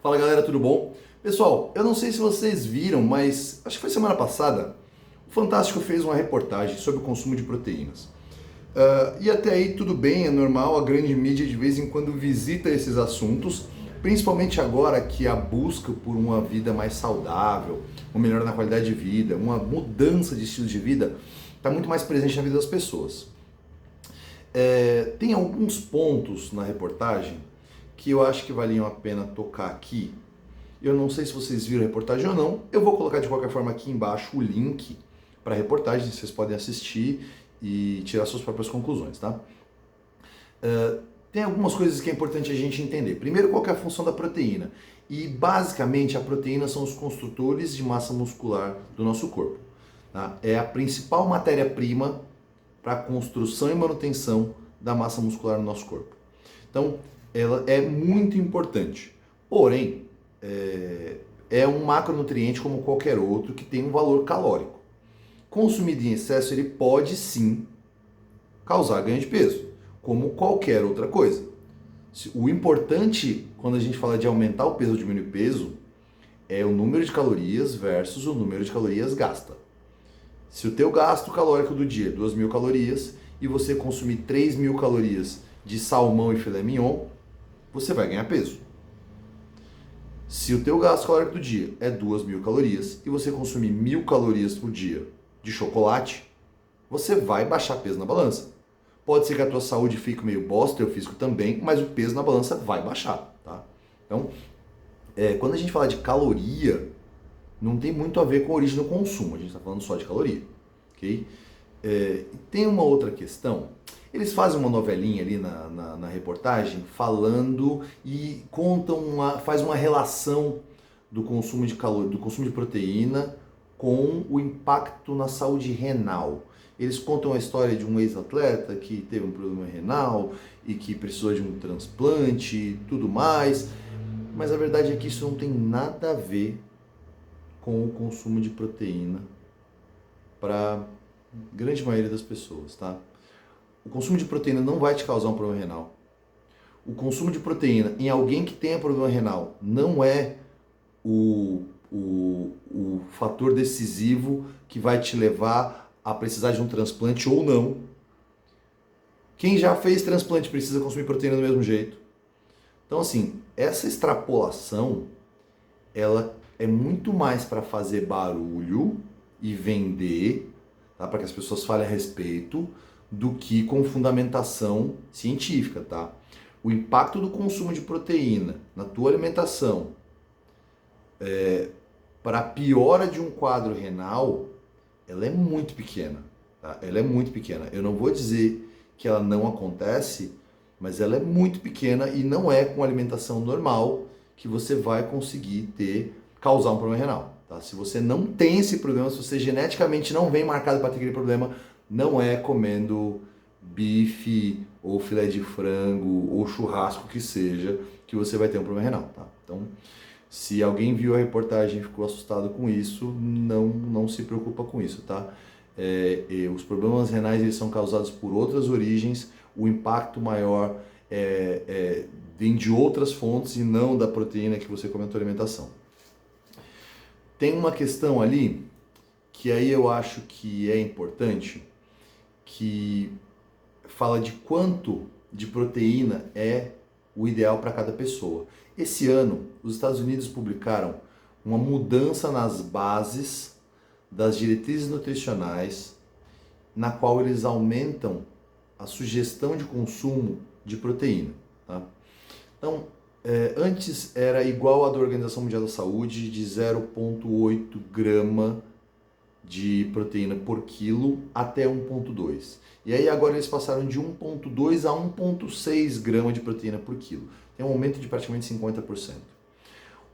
Fala galera, tudo bom? Pessoal, eu não sei se vocês viram, mas acho que foi semana passada, o Fantástico fez uma reportagem sobre o consumo de proteínas. E até aí tudo bem, é normal, a grande mídia de vez em quando visita esses assuntos, principalmente agora que a busca por uma vida mais saudável, uma melhora na qualidade de vida, uma mudança de estilo de vida, está muito mais presente na vida das pessoas. Tem alguns pontos na reportagem que eu acho que valiam a pena tocar aqui. Eu não sei se vocês viram a reportagem ou não. Eu vou colocar de qualquer forma aqui embaixo o link para a reportagem, vocês podem assistir e tirar suas próprias conclusões, tá? Tem algumas coisas que é importante a gente entender. Primeiro, qual que é a função da proteína? E basicamente a proteína são os construtores de massa muscular do nosso corpo. Tá? É a principal matéria-prima para a construção e manutenção da massa muscular no nosso corpo. Então, ela é muito importante. Porém, é um macronutriente como qualquer outro que tem um valor calórico. Consumido em excesso, ele pode sim causar ganho de peso, como qualquer outra coisa. O importante, quando a gente fala de aumentar o peso ou diminuir o peso, é o número de calorias versus o número de calorias gasta. Se o teu gasto calórico do dia é 2.000 calorias e você consumir 3.000 calorias de salmão e filé mignon, você vai ganhar peso. Se o teu gasto calórico do dia é 2.000 calorias e você consumir 1.000 calorias por dia de chocolate, você vai baixar peso na balança. Pode ser que a tua saúde fique meio bosta, teu físico também, mas o peso na balança vai baixar, tá? Então, quando a gente fala de caloria, não tem muito a ver com a origem do consumo, a gente está falando só de caloria, ok? Tem uma outra questão, eles fazem uma novelinha ali na reportagem falando e faz uma relação do consumo de do consumo de proteína com o impacto na saúde renal. Eles contam a história de um ex-atleta que teve um problema renal e que precisou de um transplante e tudo mais, mas a verdade é que isso não tem nada a ver com o consumo de proteína para a grande maioria das pessoas, tá? O consumo de proteína não vai te causar um problema renal. O consumo de proteína em alguém que tenha problema renal não é o fator decisivo que vai te levar a precisar de um transplante ou não. Quem já fez transplante precisa consumir proteína do mesmo jeito. Então, assim, essa extrapolação, ela é muito mais para fazer barulho e vender, tá? Para que as pessoas falem a respeito, do que com fundamentação científica, tá? O impacto do consumo de proteína na tua alimentação para a piora de um quadro renal, ela é muito pequena, tá? Ela é muito pequena. Eu não vou dizer que ela não acontece, mas ela é muito pequena e não é com alimentação normal que você vai conseguir causar um problema renal, tá? Se você não tem esse problema, se você geneticamente não vem marcado para ter aquele problema, não é comendo bife ou filé de frango ou churrasco que seja que você vai ter um problema renal, tá? Então, se alguém viu a reportagem e ficou assustado com isso, não se preocupa com isso, tá? Os problemas renais eles são causados por outras origens, o impacto maior vem de outras fontes e não da proteína que você come na sua alimentação. Tem uma questão ali que aí eu acho que é importante, que fala de quanto de proteína é o ideal para cada pessoa. Esse ano, os Estados Unidos publicaram uma mudança nas bases das diretrizes nutricionais, na qual eles aumentam a sugestão de consumo de proteína. Tá? Então, antes era igual a da Organização Mundial da Saúde, de 0,8 grama de proteína por quilo até 1,2. E aí agora eles passaram de 1,2 a 1,6 grama de proteína por quilo. Tem um aumento de praticamente 50%.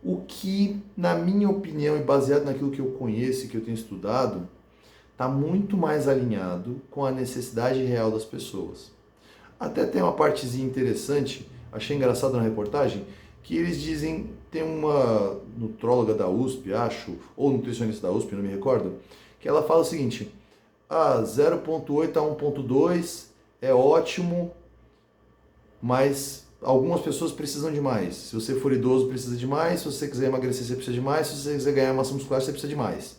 O que, na minha opinião, e baseado naquilo que eu conheço e que eu tenho estudado, está muito mais alinhado com a necessidade real das pessoas. Até tem uma partezinha interessante, achei engraçado na reportagem, que eles dizem, tem uma nutróloga da USP, acho, ou nutricionista da USP, não me recordo, que ela fala o seguinte, 0,8 a 1,2 é ótimo, mas algumas pessoas precisam de mais. Se você for idoso, precisa de mais. Se você quiser emagrecer, você precisa de mais. Se você quiser ganhar massa muscular, você precisa de mais.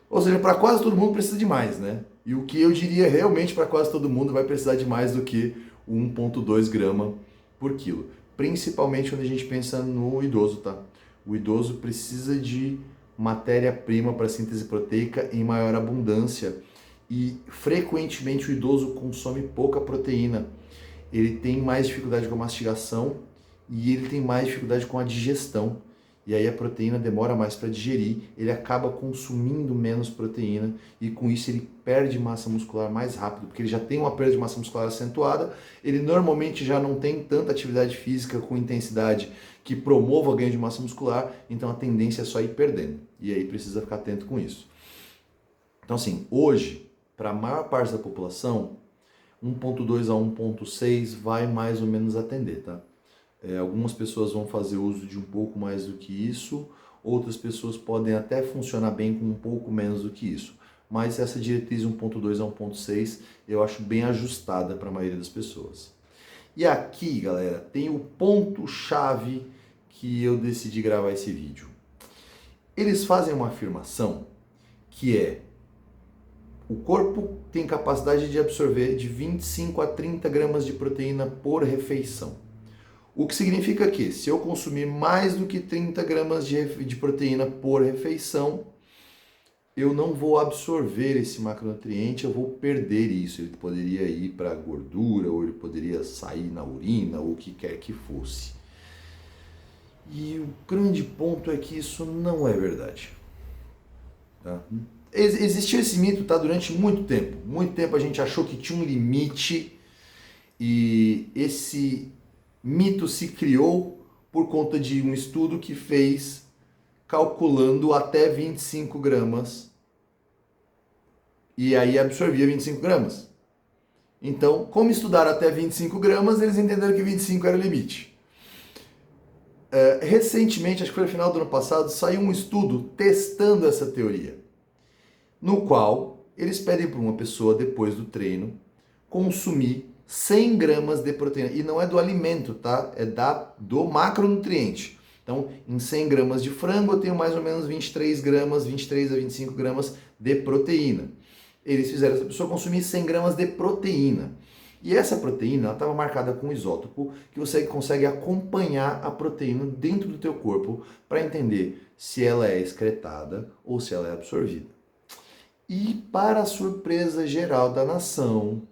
Ou seja, para quase todo mundo precisa de mais, né? E o que eu diria realmente para quase todo mundo vai precisar de mais do que 1,2 grama por quilo. Principalmente quando a gente pensa no idoso, tá? O idoso precisa de matéria-prima para síntese proteica em maior abundância e frequentemente o idoso consome pouca proteína. Ele tem mais dificuldade com a mastigação e ele tem mais dificuldade com a digestão. E aí a proteína demora mais para digerir, ele acaba consumindo menos proteína e com isso ele perde massa muscular mais rápido, porque ele já tem uma perda de massa muscular acentuada, ele normalmente já não tem tanta atividade física com intensidade que promova o ganho de massa muscular, então a tendência é só ir perdendo. E aí precisa ficar atento com isso. Então assim, hoje, para a maior parte da população, 1,2 a 1,6 vai mais ou menos atender, tá? Algumas pessoas vão fazer uso de um pouco mais do que isso, outras pessoas podem até funcionar bem com um pouco menos do que isso. Mas essa diretriz 1,2 a 1,6 eu acho bem ajustada para a maioria das pessoas. E aqui, galera, tem o ponto-chave que eu decidi gravar esse vídeo. Eles fazem uma afirmação que é: o corpo tem capacidade de absorver de 25 a 30 gramas de proteína por refeição. O que significa que, se eu consumir mais do que 30 gramas de proteína por refeição, eu não vou absorver esse macronutriente, eu vou perder isso. Ele poderia ir para a gordura, ou ele poderia sair na urina, ou o que quer que fosse. E o grande ponto é que isso não é verdade. Tá? Existiu esse mito, tá? Durante muito tempo. Muito tempo a gente achou que tinha um limite e esse mito se criou por conta de um estudo que fez calculando até 25 gramas e aí absorvia 25 gramas. Então, como estudaram até 25 gramas, eles entenderam que 25 era o limite. Recentemente, acho que foi no final do ano passado, saiu um estudo testando essa teoria, no qual eles pedem para uma pessoa, depois do treino, consumir 100 gramas de proteína. E não é do alimento, tá? É do macronutriente. Então, em 100 gramas de frango, eu tenho mais ou menos 23 gramas, 23 a 25 gramas de proteína. Eles fizeram essa pessoa consumir 100 gramas de proteína. E essa proteína estava marcada com um isótopo que você consegue acompanhar a proteína dentro do teu corpo para entender se ela é excretada ou se ela é absorvida. E para a surpresa geral da nação,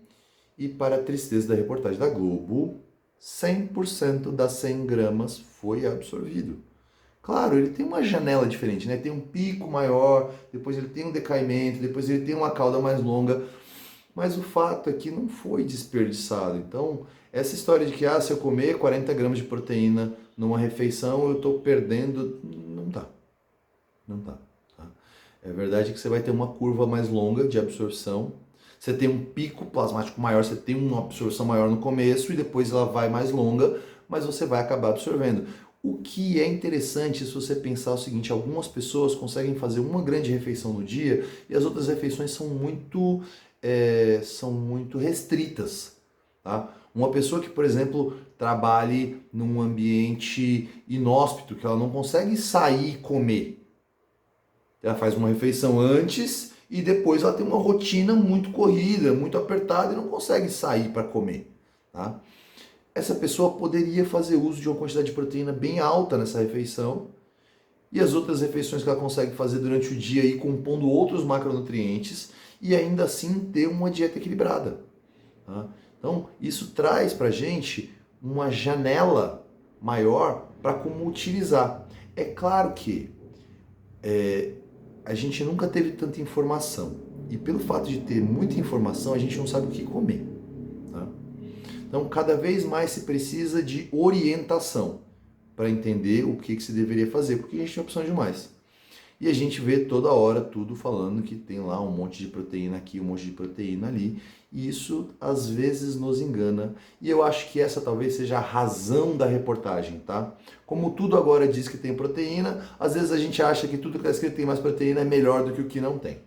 e para a tristeza da reportagem da Globo, 100% das 100 gramas foi absorvido. Claro, ele tem uma janela diferente, né? Tem um pico maior, depois ele tem um decaimento, depois ele tem uma cauda mais longa, mas o fato é que não foi desperdiçado. Então, essa história de que se eu comer 40 gramas de proteína numa refeição, eu estou perdendo, não dá. Não dá. Tá? É verdade que você vai ter uma curva mais longa de absorção. Você tem um pico plasmático maior, você tem uma absorção maior no começo e depois ela vai mais longa, mas você vai acabar absorvendo. O que é interessante se você pensar o seguinte: algumas pessoas conseguem fazer uma grande refeição no dia e as outras refeições são muito restritas. Tá? Uma pessoa que, por exemplo, trabalhe num ambiente inóspito, que ela não consegue sair e comer, ela faz uma refeição antes e depois ela tem uma rotina muito corrida, muito apertada e não consegue sair para comer. Tá? Essa pessoa poderia fazer uso de uma quantidade de proteína bem alta nessa refeição e as outras refeições que ela consegue fazer durante o dia, aí, compondo outros macronutrientes e ainda assim ter uma dieta equilibrada. Tá? Então, isso traz para a gente uma janela maior para como utilizar. É claro que a gente nunca teve tanta informação. E pelo fato de ter muita informação, a gente não sabe o que comer. Tá? Então, cada vez mais se precisa de orientação para entender o que se deveria fazer, porque a gente tem opção demais. E a gente vê toda hora tudo falando que tem lá um monte de proteína aqui, um monte de proteína ali, e isso às vezes nos engana. E eu acho que essa talvez seja a razão da reportagem, tá? Como tudo agora diz que tem proteína, às vezes a gente acha que tudo que está escrito tem mais proteína é melhor do que o que não tem.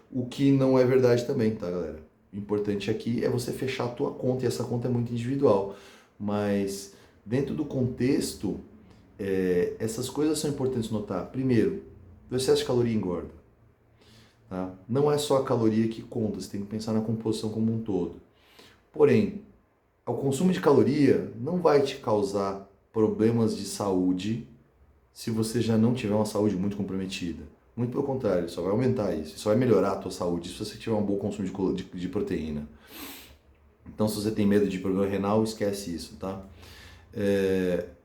O que não é verdade também, tá, galera? O importante aqui é você fechar a tua conta, e essa conta é muito individual. mas dentro do contexto, essas coisas são importantes notar. Primeiro, o excesso de caloria engorda. Tá? Não é só a caloria que conta, você tem que pensar na composição como um todo. Porém, o consumo de caloria não vai te causar problemas de saúde se você já não tiver uma saúde muito comprometida. Muito pelo contrário, só vai aumentar isso, só vai melhorar a tua saúde se você tiver um bom consumo de proteína. Então, se você tem medo de problema renal, esquece isso, tá?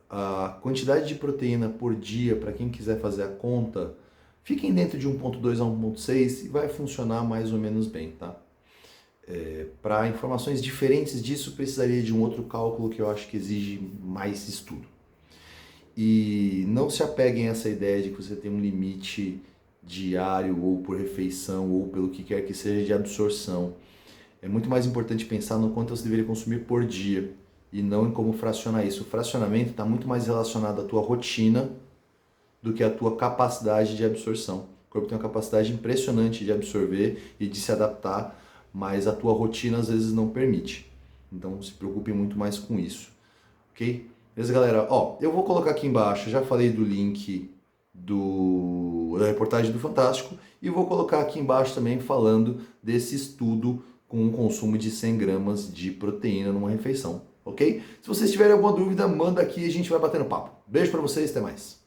A quantidade de proteína por dia, para quem quiser fazer a conta, fiquem dentro de 1.2 a 1.6 e vai funcionar mais ou menos bem, tá? Para informações diferentes disso, precisaria de um outro cálculo que eu acho que exige mais estudo. E não se apeguem a essa ideia de que você tem um limite diário ou por refeição ou pelo que quer que seja de absorção. É muito mais importante pensar no quanto você deveria consumir por dia e não em como fracionar isso. O fracionamento está muito mais relacionado à tua rotina do que à tua capacidade de absorção. O corpo tem uma capacidade impressionante de absorver e de se adaptar, mas a tua rotina às vezes não permite. Então se preocupe muito mais com isso, ok? Beleza, galera? Ó, eu vou colocar aqui embaixo, já falei do link da reportagem do Fantástico e vou colocar aqui embaixo também falando desse estudo com um consumo de 100 gramas de proteína numa refeição, ok? Se vocês tiverem alguma dúvida, manda aqui e a gente vai batendo papo. Beijo pra vocês, até mais.